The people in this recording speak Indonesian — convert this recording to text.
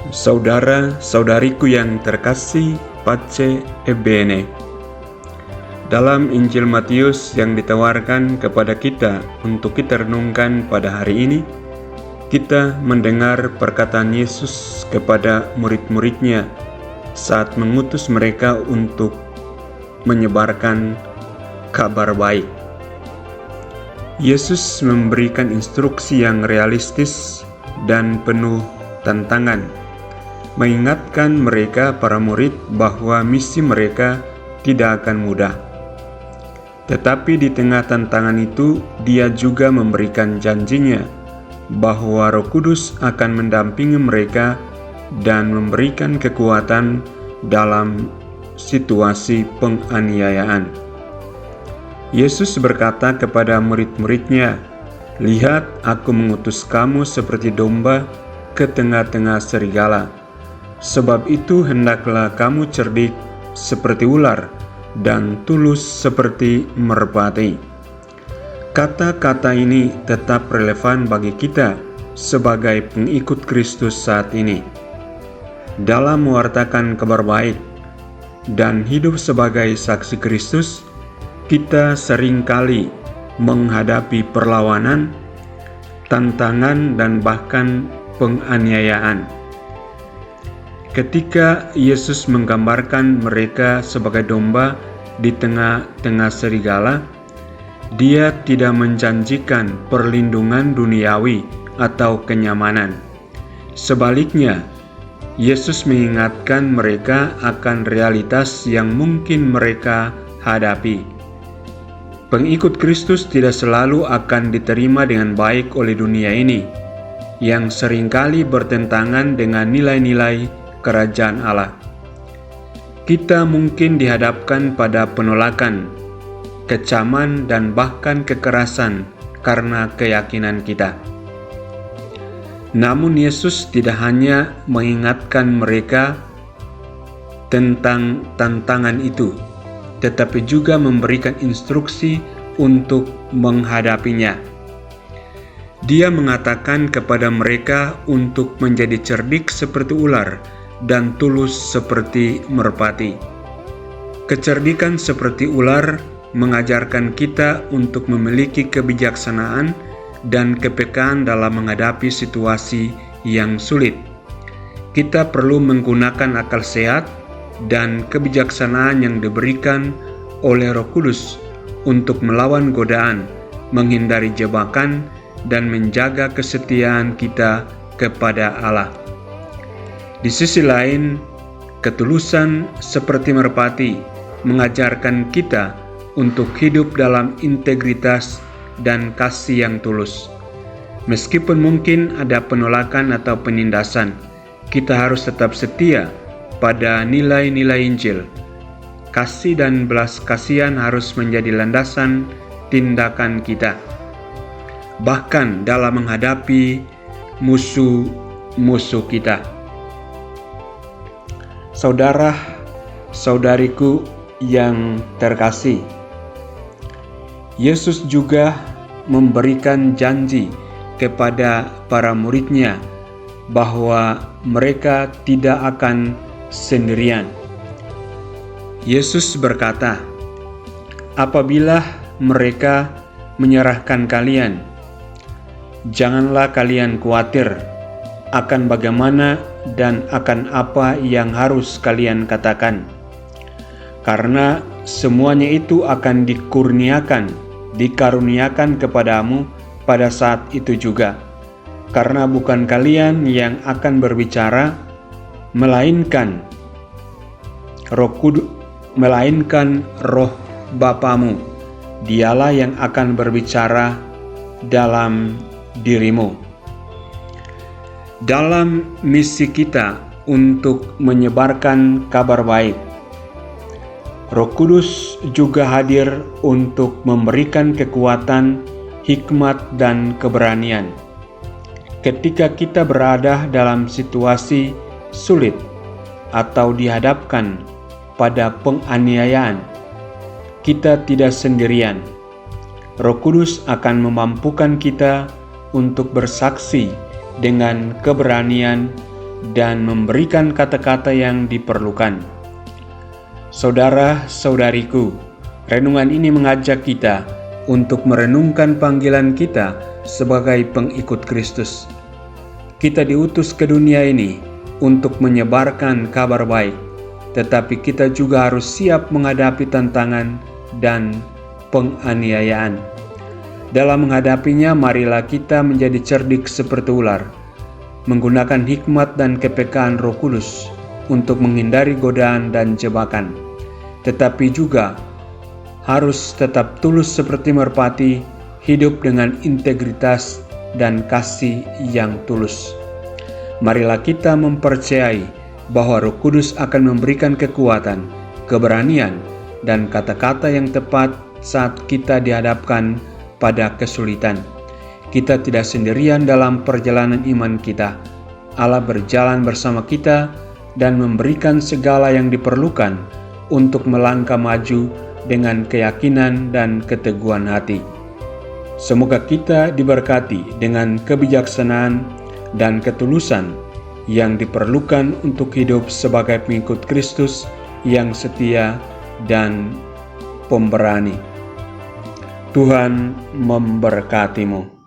Saudara-saudariku yang terkasih, pace e bene. Dalam Injil Matius yang ditawarkan kepada kita untuk kita renungkan pada hari ini, kita mendengar perkataan Yesus kepada murid-muridnya saat mengutus mereka untuk menyebarkan kabar baik. Yesus memberikan instruksi yang realistis dan penuh tantangan, mengingatkan mereka para murid bahwa misi mereka tidak akan mudah. Tetapi di tengah tantangan itu, Dia juga memberikan janjinya bahwa Roh Kudus akan mendampingi mereka dan memberikan kekuatan dalam situasi penganiayaan. Yesus berkata kepada murid-muridnya, "Lihat, aku mengutus kamu seperti domba ke tengah-tengah serigala. Sebab itu hendaklah kamu cerdik seperti ular dan tulus seperti merpati." Kata-kata ini tetap relevan bagi kita sebagai pengikut Kristus saat ini. Dalam mewartakan kabar baik dan hidup sebagai saksi Kristus, kita seringkali menghadapi perlawanan, tantangan, dan bahkan penganiayaan. Ketika Yesus menggambarkan mereka sebagai domba di tengah-tengah serigala, Dia tidak menjanjikan perlindungan duniawi atau kenyamanan. Sebaliknya, Yesus mengingatkan mereka akan realitas yang mungkin mereka hadapi. Pengikut Kristus tidak selalu akan diterima dengan baik oleh dunia ini, yang seringkali bertentangan dengan nilai-nilai Kerajaan Allah. Kita mungkin dihadapkan pada penolakan, kecaman, dan bahkan kekerasan karena keyakinan kita. Namun Yesus tidak hanya mengingatkan mereka tentang tantangan itu, tetapi juga memberikan instruksi untuk menghadapinya. Dia mengatakan kepada mereka untuk menjadi cerdik seperti ular dan tulus seperti merpati. Kecerdikan seperti ular mengajarkan kita untuk memiliki kebijaksanaan dan kepekaan dalam menghadapi situasi yang sulit. Kita perlu menggunakan akal sehat dan kebijaksanaan yang diberikan oleh Roh Kudus untuk melawan godaan, menghindari jebakan, dan menjaga kesetiaan kita kepada Allah. Di sisi lain, ketulusan seperti merpati mengajarkan kita untuk hidup dalam integritas dan kasih yang tulus. Meskipun mungkin ada penolakan atau penindasan, kita harus tetap setia pada nilai-nilai Injil. Kasih dan belas kasihan harus menjadi landasan tindakan kita, bahkan dalam menghadapi musuh-musuh kita. Saudara-saudariku yang terkasih, Yesus juga memberikan janji kepada para muridnya bahwa mereka tidak akan sendirian. Yesus berkata, "Apabila mereka menyerahkan kalian, janganlah kalian khawatir akan bagaimana dan akan apa yang harus kalian katakan, karena semuanya itu akan dikaruniakan kepadamu pada saat itu juga. Karena bukan kalian yang akan berbicara, melainkan Roh Bapamu. Dialah yang akan berbicara dalam dirimu." Dalam misi kita untuk menyebarkan kabar baik, Roh Kudus juga hadir untuk memberikan kekuatan, hikmat, dan keberanian. Ketika kita berada dalam situasi sulit atau dihadapkan pada penganiayaan, kita tidak sendirian. Roh Kudus akan memampukan kita untuk bersaksi dengan keberanian dan memberikan kata-kata yang diperlukan. Saudara-saudariku, renungan ini mengajak kita untuk merenungkan panggilan kita sebagai pengikut Kristus. Kita diutus ke dunia ini untuk menyebarkan kabar baik, tetapi kita juga harus siap menghadapi tantangan dan penganiayaan. Dalam menghadapinya, marilah kita menjadi cerdik seperti ular, menggunakan hikmat dan kepekaan Roh Kudus untuk menghindari godaan dan jebakan, tetapi juga harus tetap tulus seperti merpati, hidup dengan integritas dan kasih yang tulus. Marilah kita mempercayai bahwa Roh Kudus akan memberikan kekuatan, keberanian, dan kata-kata yang tepat saat kita dihadapkan pada kesulitan. Kita tidak sendirian dalam perjalanan iman kita. Allah berjalan bersama kita dan memberikan segala yang diperlukan untuk melangkah maju dengan keyakinan dan keteguhan hati. Semoga kita diberkati dengan kebijaksanaan dan ketulusan yang diperlukan untuk hidup sebagai pengikut Kristus yang setia dan pemberani. Tuhan memberkatimu.